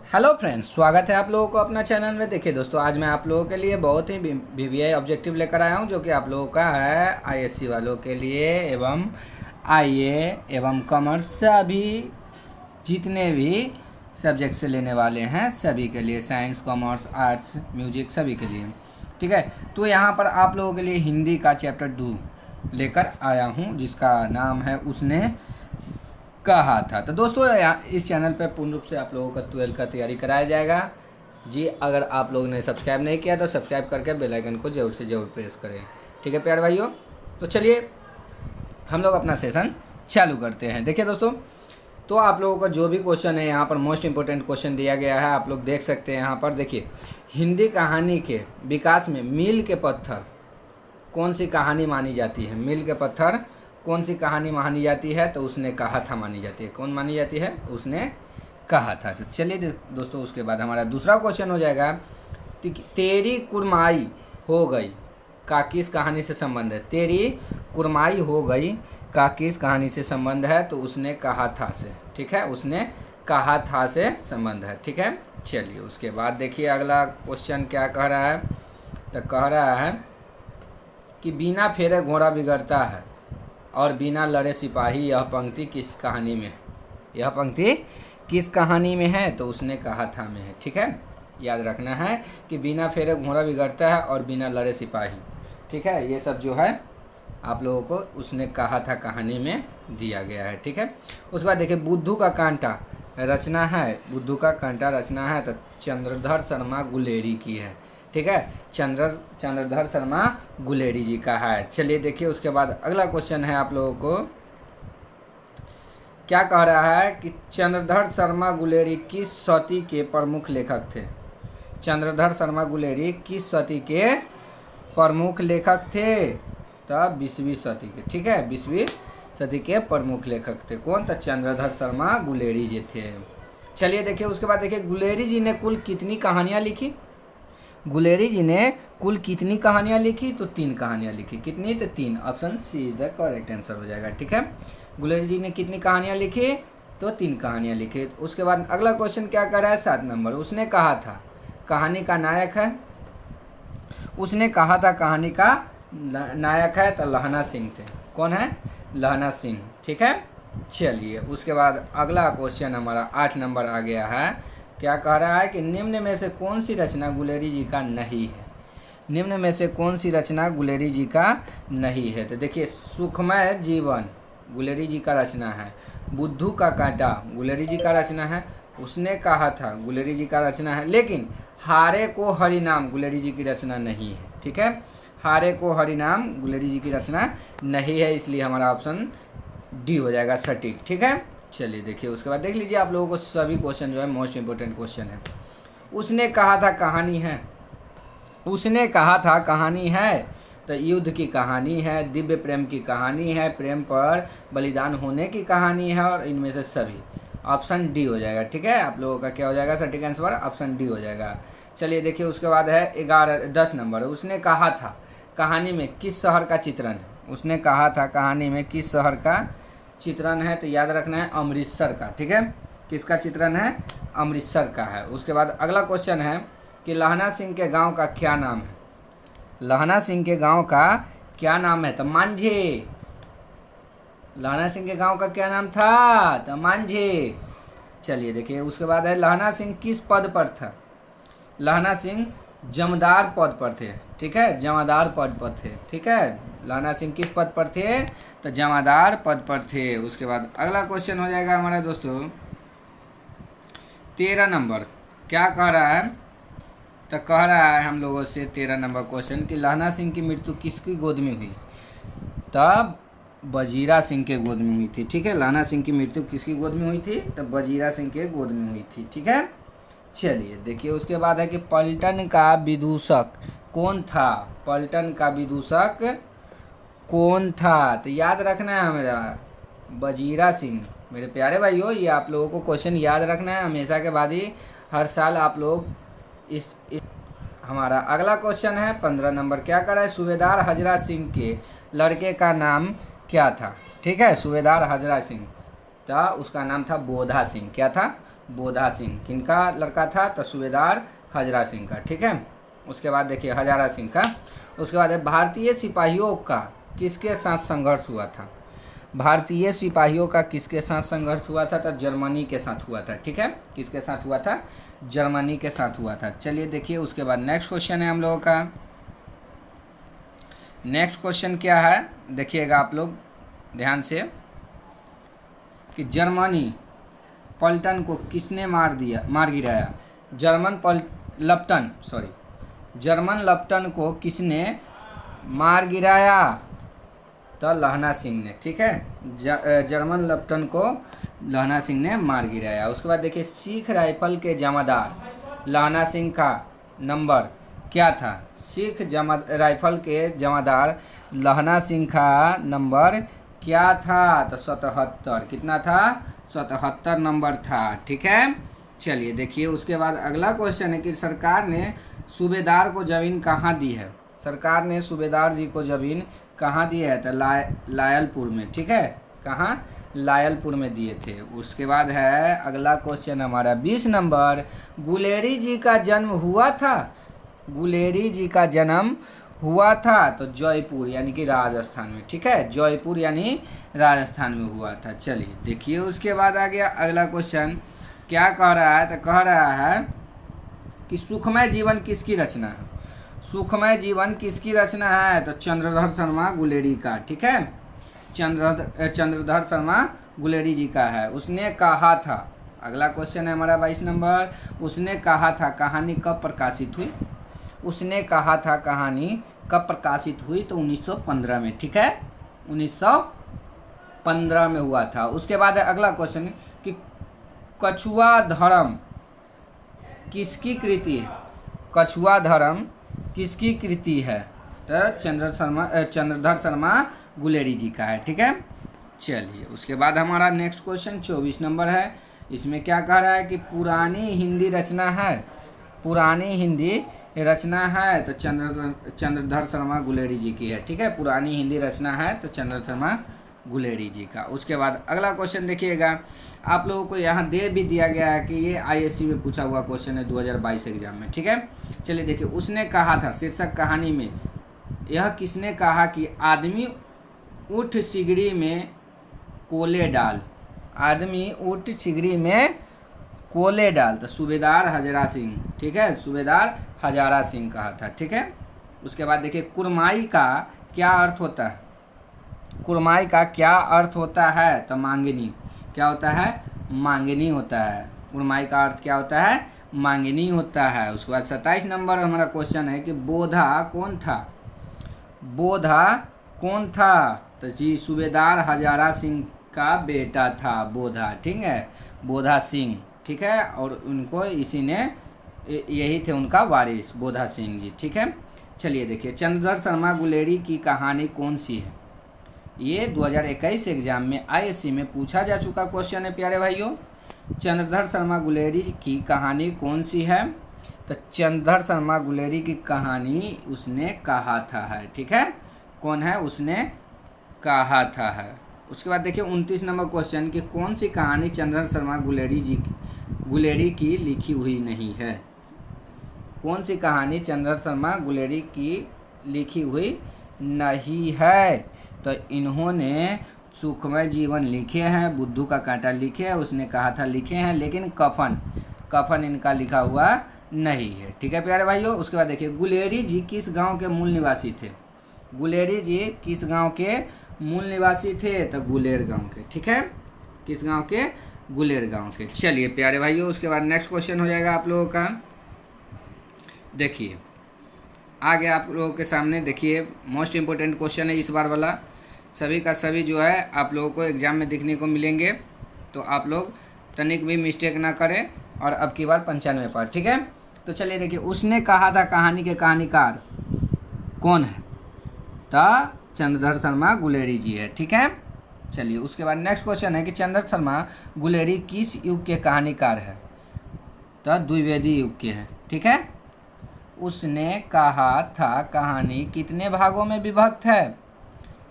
Hello friends, स्वागत है आप लोगों को अपना चैनल में। देखिए दोस्तों, आज मैं आप लोगों के लिए बहुत ही वीवीआई ऑब्जेक्टिव लेकर आया हूं, जो कि आप लोगों का है आईएससी वालों के लिए एवं आईए एवं कॉमर्स सभी जितने भी सब्जेक्ट से लेने वाले हैं सभी के लिए, साइंस, कॉमर्स, आर्ट्स, म्यूजिक सभी के लिए। ठीक है, तो यहाँ पर आप लोगों के लिए हिंदी का चैप्टर 2 लेकर आया हूँ, जिसका नाम है उसने कहा था। तो दोस्तों, इस चैनल पे पूर्ण रूप से आप लोगों का 12th का तैयारी कराया जाएगा जी। अगर आप लोगों ने सब्सक्राइब नहीं किया तो सब्सक्राइब करके बेल आइकन को ज़रूर से ज़रूर प्रेस करें। ठीक है प्यारे भाइयों, तो चलिए हम लोग अपना सेशन चालू करते हैं। देखिए दोस्तों, तो आप लोगों का जो भी क्वेश्चन है यहाँ पर मोस्ट इंपॉर्टेंट क्वेश्चन दिया गया है, आप लोग देख सकते हैं। यहाँ पर देखिए, हिंदी कहानी के विकास में मील के पत्थर कौन सी कहानी मानी जाती है? मील के पत्थर कौन सी कहानी मानी जाती है? तो उसने कहा था मानी जाती है। कौन मानी जाती है? उसने कहा था। तो चलिए दोस्तों, उसके बाद हमारा दूसरा क्वेश्चन हो जाएगा, तेरी कुरमाई हो गई का किस कहानी से संबंध है? तेरी कुरमाई हो गई का किस कहानी से संबंध है? तो उसने कहा था से। ठीक है, उसने कहा था से संबंध है। ठीक है, चलिए उसके बाद देखिए अगला क्वेश्चन क्या कह रहा है। तो कह रहा है कि बिना फेरे घोड़ा बिगड़ता है और बिना लड़े सिपाही, यह पंक्ति किस कहानी में है? यह पंक्ति किस कहानी में है? तो उसने कहा था में है। ठीक है, याद रखना है कि बिना फेरे घोड़ा बिगड़ता है और बिना लड़े सिपाही। ठीक है, ये सब जो है आप लोगों को उसने कहा था कहानी में दिया गया है। ठीक है, उसके बाद देखिए, बुद्धू का कांटा रचना है, बुद्धू का कांटा रचना है तो चंद्रधर शर्मा गुलेरी की है। ठीक है, चंद्रधर शर्मा गुलेरी जी का है। चलिए देखिए उसके बाद अगला क्वेश्चन है आप लोगों को क्या कह रहा है कि चंद्रधर शर्मा गुलेरी किस सदी के प्रमुख लेखक थे? चंद्रधर शर्मा गुलेरी किस सदी के प्रमुख लेखक थे? तब 20वीं सदी के। ठीक है, 20वीं सदी के प्रमुख लेखक थे। कौन? तो चंद्रधर शर्मा गुलेरी जी थे। चलिए देखिए उसके बाद देखिए, गुलेरी जी ने कुल कितनी कहानियां लिखी? गुलेरी जी ने कुल कितनी कहानियां लिखी? तो 3 कहानियां लिखी। कितनी? तो 3। Option C is the correct answer हो जाएगा। ठीक है, गुलेरी जी ने कितनी कहानियां लिखी? तो 3 कहानियां लिखी। उसके बाद अगला क्वेश्चन क्या कर रहा है? 7 नंबर। उसने कहा था कहानी का नायक है। उसने कहा था कहानी का नायक है तो लहना सिंह थे। कौन है? लहना सिंह। ठीक है, चलिए उसके बाद अगला क्वेश्चन हमारा 8 नंबर आ गया है। क्या कह रहा है कि निम्न में से कौन सी रचना गुलेरी जी का नहीं है? निम्न में से कौन सी रचना गुलेरी जी का नहीं है? तो देखिए, सुखमय जीवन गुलेरी जी का रचना है। बुद्धू का कांटा गुलेरी जी का रचना है। उसने कहा था गुलेरी जी का रचना है। लेकिन हारे को हरिनाम गुलेरी जी की रचना नहीं है। ठीक है, हारे को हरिनाम गुलेरी जी की रचना नहीं है, इसलिए हमारा ऑप्शन डी हो जाएगा सटीक। ठीक है, चलिए देखिए उसके बाद देख लीजिए आप लोगों को सभी क्वेश्चन जो है मोस्ट इंपोर्टेंट क्वेश्चन है। उसने कहा था कहानी है। उसने कहा था कहानी है तो युद्ध की कहानी है, दिव्य प्रेम की कहानी है, प्रेम पर बलिदान होने की कहानी है, और इनमें से सभी। ऑप्शन डी हो जाएगा। ठीक है, आप लोगों का क्या हो जाएगा? सटीक आंसर ऑप्शन डी हो जाएगा। चलिए देखिए उसके बाद है 10 नंबर। उसने कहा था कहानी में किस शहर का चित्रण है? उसने कहा था कहानी में किस शहर का चित्रण है? तो याद रखना है अमृतसर का। ठीक है, किसका चित्रण है? अमृतसर का है। उसके बाद अगला क्वेश्चन है कि लहना सिंह के गांव का क्या नाम है? लहना सिंह के गांव का क्या नाम है? तो मांझे। लहना सिंह के गांव का क्या नाम था? तो मांझे। चलिए देखिए उसके बाद है, लहना सिंह किस पद पर था? लहना सिंह जमादार पद पर थे। ठीक है, जमादार पद पर थे। ठीक है, लहना सिंह किस पद पर थे? तो जमादार पद पर थे। उसके बाद अगला क्वेश्चन हो जाएगा हमारा दोस्तों 13 नंबर। क्या कह रहा है? तो कह रहा है हम लोगों से 13 नंबर क्वेश्चन कि लहना सिंह की मृत्यु किसकी गोद में हुई? तब वजीरा सिंह के गोद में हुई थी। ठीक है, लहना सिंह की मृत्यु किसकी गोद में हुई थी? तो वजीरा सिंह के गोद में हुई थी। ठीक है, चलिए देखिए उसके बाद है कि पलटन का विदूषक कौन था? पलटन का विदूषक कौन था? तो याद रखना है हमारा वजीरा सिंह। मेरे प्यारे भाइयों, ये आप लोगों को क्वेश्चन याद रखना है हमेशा के बाद ही, हर साल आप लोग इस हमारा अगला क्वेश्चन है 15 नंबर। क्या कर रहा है? सूबेदार हजरा सिंह के लड़के का नाम क्या था? ठीक है, सूबेदार हजरा सिंह था, उसका नाम था बोधा सिंह। क्या था? बोधा सिंह किनका लड़का था? तो सूबेदार हजरा सिंह का। ठीक है, उसके बाद देखिए हजारा सिंह का। उसके बाद है भारतीय सिपाहियों का किसके साथ संघर्ष हुआ था? भारतीय सिपाहियों का किसके साथ संघर्ष हुआ था? तो जर्मनी के साथ हुआ था। ठीक है, किसके साथ हुआ था? जर्मनी के साथ हुआ था। चलिए देखिए उसके बाद नेक्स्ट क्वेश्चन है हम लोगों का। नेक्स्ट क्वेश्चन क्या है देखिएगा आप लोग ध्यान से कि जर्मनी पलटन को किसने मार गिराया? जर्मन लप्टन को किसने मार गिराया? तो लहना सिंह ने। ठीक है, जर्मन लप्टन को लहना सिंह ने मार गिराया। उसके बाद देखिए सिख राइफल के जमादार लहना सिंह का नंबर क्या था? राइफल के जमादार लहना सिंह का नंबर क्या था? तो 77। कितना था? 77 नंबर था। ठीक है, चलिए देखिए उसके बाद अगला क्वेश्चन है कि सरकार ने सूबेदार को जमीन कहाँ दी है? सरकार ने सूबेदार जी को जमीन कहाँ दी है? तो लायलपुर में। ठीक है, कहाँ? लायलपुर में दिए थे। उसके बाद है अगला क्वेश्चन हमारा 20 नंबर, गुलेरी जी का जन्म हुआ था? गुलेरी जी का जन्म हुआ था तो जयपुर यानी कि राजस्थान में। ठीक है, जयपुर यानी राजस्थान में हुआ था। चलिए देखिए उसके बाद आ गया अगला क्वेश्चन, क्या कह रहा है? तो कह रहा है कि सुखमय जीवन किसकी रचना है? सुखमय जीवन किसकी रचना है? तो चंद्रधर शर्मा गुलेरी का। ठीक है, चंद्रधर शर्मा गुलेरी जी का है। उसने कहा था, अगला क्वेश्चन है हमारा 22 नंबर, उसने कहा था कहानी कब प्रकाशित हुई? उसने कहा था कहानी कब प्रकाशित हुई? तो 1915 में। ठीक है, 1915 में हुआ था। उसके बाद अगला क्वेश्चन कि कछुआ धर्म किसकी कृति है? कछुआ धर्म किसकी कृति है? तो चंद्रधर शर्मा गुलेरी जी का है। ठीक है, चलिए उसके बाद हमारा नेक्स्ट क्वेश्चन 24 नंबर है। इसमें क्या कह रहा है कि पुरानी हिंदी रचना है? पुरानी हिंदी रचना है तो चंद्रधर शर्मा गुलेरी जी की है। ठीक है, पुरानी हिंदी रचना है तो चंद्रधर शर्मा गुलेरी जी का। उसके बाद अगला क्वेश्चन देखिएगा, आप लोगों को यहाँ दे भी दिया गया है कि ये आईएससी में पूछा हुआ क्वेश्चन है 2022 एग्जाम में। ठीक है, चलिए देखिए उसने कहा था शीर्षक कहानी में, यह किसने कहा कि आदमी ऊँट सिगड़ी में कोले डाल? आदमी ऊँट सिगड़ी में कोले डाल तो सूबेदार हजरा सिंह। ठीक है, सूबेदार हजारा सिंह कहा था। ठीक है, उसके बाद देखिए कुरमाई का क्या अर्थ होता है? कुरमाई का क्या अर्थ होता है? तो मांगनी। क्या होता है? मांगनी होता है। कुरमाई का अर्थ क्या होता है? मांगनी होता है। उसके बाद 27 नंबर हमारा क्वेश्चन है कि बोधा कौन था? बोधा कौन था? तो जी सूबेदार हजारा सिंह का बेटा था बोधा। ठीक है, बोधा सिंह। ठीक है, और उनको इसी ने यही थे उनका वारिस बोधा सिंह जी। ठीक है, चलिए देखिए चंद्रधर शर्मा गुलेरी की कहानी कौन सी है? ये 2021 एग्जाम में आईएससी में पूछा जा चुका क्वेश्चन है प्यारे भाइयों। चंद्रधर शर्मा गुलेरी की कहानी कौन सी है? तो चंद्रधर शर्मा गुलेरी की कहानी उसने कहा था है। ठीक है, कौन है? उसने कहा था है। उसके बाद देखिए 29 नंबर क्वेश्चन कि कौन सी कहानी चंद्रधर शर्मा गुलेरी की लिखी हुई नहीं है? कौन सी कहानी चंद्रधर शर्मा गुलेरी की लिखी हुई नहीं है? तो इन्होंने सुखमय जीवन लिखे हैं, बुद्धू का कांटा लिखे है, उसने कहा था लिखे हैं, लेकिन कफन इनका लिखा हुआ नहीं है। ठीक है प्यारे भाइयों, उसके बाद देखिए गुलेरी जी किस गांव के मूल निवासी थे? गुलेरी जी किस गांव के मूल निवासी थे? तो गुलेर गांव के। ठीक है, किस गांव के? गुलेर गांव के। चलिए प्यारे भाइयों, उसके बाद नेक्स्ट क्वेश्चन हो जाएगा आप लोगों का। देखिए आगे आप लोगों के सामने देखिए मोस्ट इम्पोर्टेंट क्वेश्चन है इस बार वाला, सभी का सभी जो है आप लोगों को एग्जाम में देखने को मिलेंगे, तो आप लोग तनिक भी मिस्टेक ना करें और अब की बार 95 पर। ठीक है, तो चलिए देखिए उसने कहा था कहानी के कहानीकार कौन है? तो चंद्रधर शर्मा गुलेरी जी है। ठीक है, चलिए उसके बाद नेक्स्ट क्वेश्चन है कि चंद्रधर शर्मा गुलेरी किस युग के कहानीकार है? तो द्विवेदी युग के हैं। ठीक है, उसने कहा था कहानी कितने भागों में विभक्त है?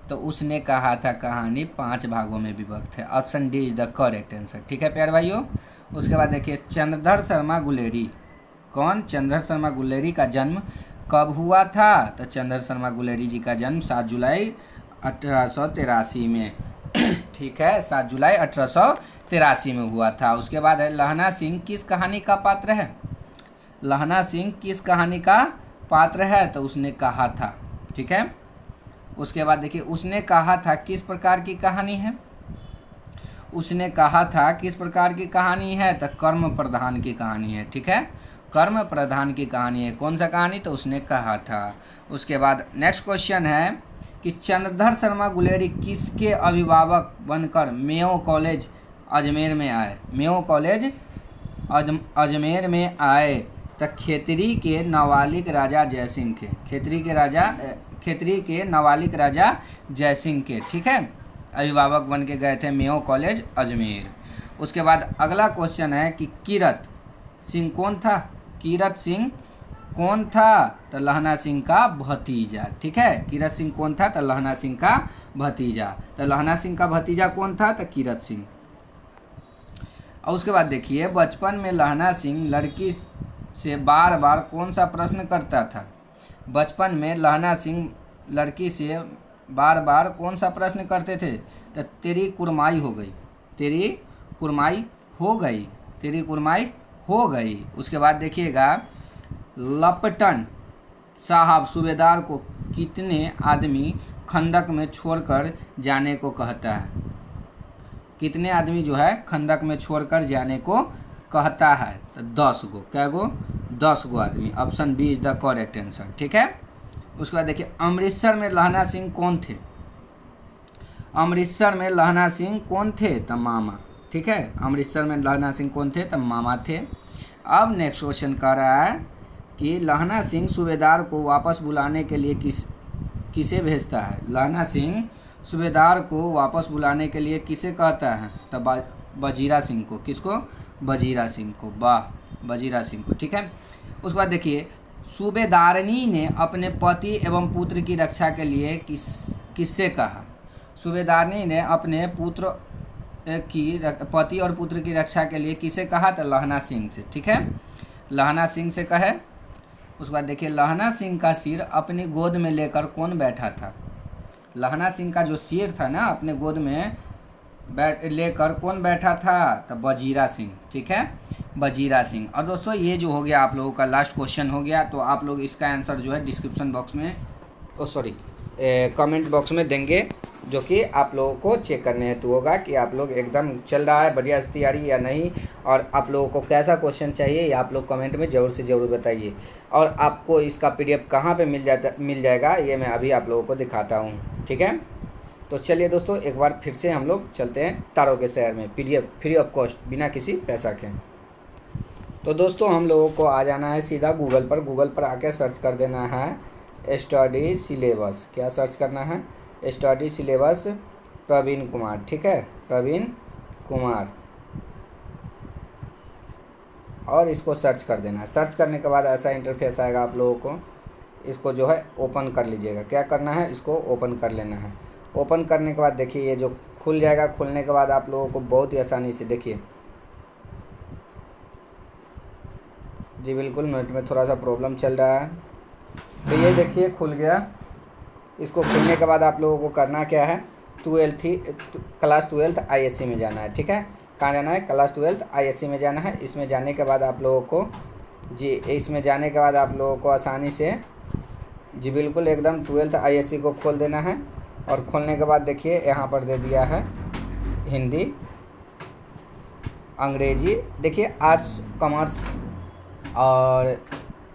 तो उसने कहा था कहानी 5 भागों में विभक्त है। Option D is the correct answer. ठीक है प्यारे भाइयों, उसके बाद देखिए चंद्रधर शर्मा गुलेरी, कौन? चंद्रधर शर्मा गुलेरी का जन्म कब हुआ था? तो चंद्रधर शर्मा गुलेरी जी का जन्म 7 जुलाई 1883 में ठीक है, 7 जुलाई 1883 में हुआ था। उसके बाद है लहना सिंह किस कहानी का पात्र है? लहना सिंह किस कहानी का पात्र है? तो उसने कहा था, ठीक है। उसके बाद देखिए उसने कहा था किस प्रकार की कहानी है? उसने कहा था किस प्रकार की कहानी है? तो कर्म प्रधान की कहानी है, ठीक है, कर्म प्रधान की कहानी है। कौन सा कहानी? तो उसने कहा था। उसके बाद नेक्स्ट क्वेश्चन है कि चंद्रधर शर्मा गुलेरी किसके अभिभावक बनकर मेयो कॉलेज अजमेर में आए? मेयो कॉलेज अजमेर में आए तो खेतरी के नवालिक राजा जयसिंह के, खेतरी के नवालिक राजा जयसिंह के, ठीक है, अभिभावक बन के गए थे मेयो कॉलेज अजमेर। उसके बाद अगला क्वेश्चन है कि कीरत सिंह कौन था? कीरत सिंह कौन था? तो लहना सिंह का भतीजा, ठीक है। कीरत सिंह कौन था? तो लहना सिंह का भतीजा। तो लहना सिंह का भतीजा कौन था? तो कीरत सिंह। और उसके बाद देखिए बचपन में लहना सिंह लड़की से बार बार कौन सा प्रश्न करता था? बचपन में लहना सिंह लड़की से बार बार कौन सा प्रश्न करते थे? तो तेरी कुरमाई हो गई, तेरी कुरमाई हो गई, तेरी कुरमाई हो गई। उसके बाद देखिएगा लपटन साहब सूबेदार को कितने आदमी खंदक में छोड़कर जाने को कहता है? कितने आदमी जो है खंदक में छोड़कर जाने को कहता है? तो 10 गो। क्या गो? 10 गो आदमी। Option B is the correct answer, ठीक है। उसके बाद देखिए अमृतसर में लहना सिंह कौन थे? अमृतसर में लहना सिंह कौन थे? तो मामा, ठीक है। अमृतसर में लहना सिंह कौन थे? तो मामा थे। अब नेक्स्ट क्वेश्चन कह रहा है कि लहना सिंह सूबेदार को वापस बुलाने के लिए किसे भेजता है? लहना सिंह सूबेदार को वापस बुलाने के लिए किसे कहता है? तो वजीरा सिंह को। किसको? वजीरा सिंह को। वाह, वजीरा सिंह को, ठीक है। उसके बाद देखिए सूबेदारनी ने अपने पति एवं पुत्र की रक्षा के लिए किससे कहा? सूबेदारनी ने अपने पति और पुत्र की रक्षा के लिए किसे कहा? तो लहना सिंह से, ठीक है, लहना सिंह से कहे। उसके बाद देखिए लहना सिंह का सिर अपनी गोद में लेकर कौन बैठा था? लहना सिंह का जो सिर था ना अपने गोद में लेकर कौन बैठा था? तो वजीरा सिंह, ठीक है, वजीरा सिंह। और दोस्तों ये जो हो गया आप लोगों का लास्ट क्वेश्चन हो गया, तो आप लोग इसका आंसर जो है डिस्क्रिप्शन बॉक्स में कमेंट बॉक्स में देंगे, जो कि आप लोगों को चेक करने हेतु होगा कि आप लोग एकदम चल रहा है बढ़िया तैयारी या नहीं, और आप लोगों को कैसा क्वेश्चन चाहिए ये आप लोग कमेंट में ज़रूर से ज़रूर बताइए। और आपको इसका PDF कहाँ पे मिल जाएगा ये मैं अभी आप लोगों को दिखाता हूँ, ठीक है। तो चलिए दोस्तों एक बार फिर से हम लोग चलते हैं तारों के शहर में, PDF फ्री ऑफ कॉस्ट, बिना किसी पैसा के। तो दोस्तों हम लोगों को आ जाना है सीधा गूगल पर आके सर्च कर देना है स्टडी सिलेबस। क्या सर्च करना है? स्टडी सिलेबस प्रवीण कुमार, ठीक है, प्रवीण कुमार, और इसको सर्च कर देना है। सर्च करने के बाद ऐसा इंटरफेस आएगा आप लोगों को, इसको जो है ओपन कर लीजिएगा। क्या करना है? इसको ओपन कर लेना है। ओपन करने के बाद देखिए ये जो खुल जाएगा। खुलने के बाद आप लोगों को बहुत ही आसानी से देखिए, जी बिल्कुल नेट में थोड़ा सा प्रॉब्लम चल रहा है, तो ये देखिए खुल गया। इसको खुलने के बाद आप लोगों को करना क्या है? क्लास 12 ISC में जाना है, ठीक है। कहाँ जाना है? क्लास 12 ISC में जाना है। इसमें जाने के बाद आप लोगों को इसमें जाने के बाद आप लोगों को आसानी से जी बिल्कुल एकदम 12th ISC को खोल देना है। और खोलने के बाद देखिए यहाँ पर दे दिया है हिंदी, अंग्रेजी, देखिए आर्ट्स, कॉमर्स और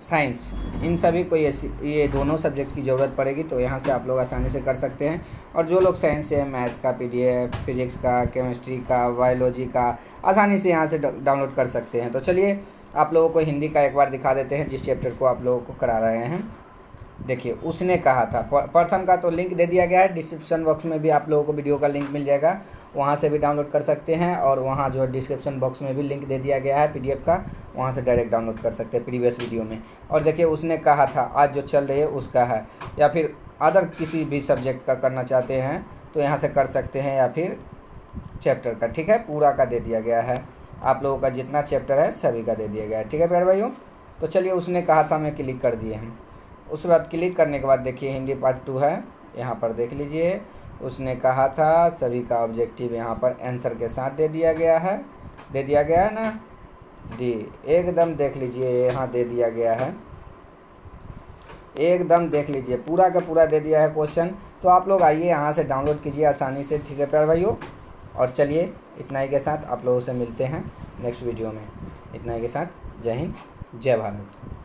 साइंस, इन सभी को ये दोनों सब्जेक्ट की ज़रूरत पड़ेगी, तो यहाँ से आप लोग आसानी से कर सकते हैं। और जो लोग साइंस से मैथ का PDF, फिजिक्स का, केमिस्ट्री का, बायोलॉजी का आसानी से यहाँ से डाउनलोड कर सकते हैं। तो चलिए आप लोगों को हिंदी का एक बार दिखा देते हैं जिस चैप्टर को आप लोगों को करा रहे हैं। देखिए उसने कहा था, प्रथम का तो लिंक दे दिया गया है, डिस्क्रिप्शन बॉक्स में भी आप लोगों को वीडियो का लिंक मिल जाएगा, वहाँ से भी डाउनलोड कर सकते हैं। और वहाँ जो है डिस्क्रिप्शन बॉक्स में भी लिंक दे दिया गया है PDF का, वहाँ से डायरेक्ट डाउनलोड कर सकते हैं प्रीवियस वीडियो में। और देखिए उसने कहा था आज जो चल रही है उसका है, या फिर अदर किसी भी सब्जेक्ट का करना चाहते हैं तो यहाँ से कर सकते हैं, या फिर चैप्टर का, ठीक है, पूरा का दे दिया गया है। आप लोगों का जितना चैप्टर है सभी का दे दिया गया है। ठीक है प्यारे भाइयों, तो चलिए उसने कहा था मैं क्लिक कर दिए हम। उसके बाद क्लिक करने के बाद देखिए हिंदी पार्ट 2 है, यहाँ पर देख लीजिए। उसने कहा था सभी का ऑब्जेक्टिव यहाँ पर आंसर के साथ दे दिया गया है, दे दिया गया है ना जी, एकदम देख लीजिए यहाँ दे दिया गया है, एकदम देख लीजिए पूरा का पूरा दे दिया है क्वेश्चन। तो आप लोग आइए यहाँ से डाउनलोड कीजिए आसानी से। ठीक है प्यारे भाइयों, और चलिए इतना ही के साथ आप लोगों से मिलते हैं नेक्स्ट वीडियो में। इतना ही के साथ जय हिंद जय भारत।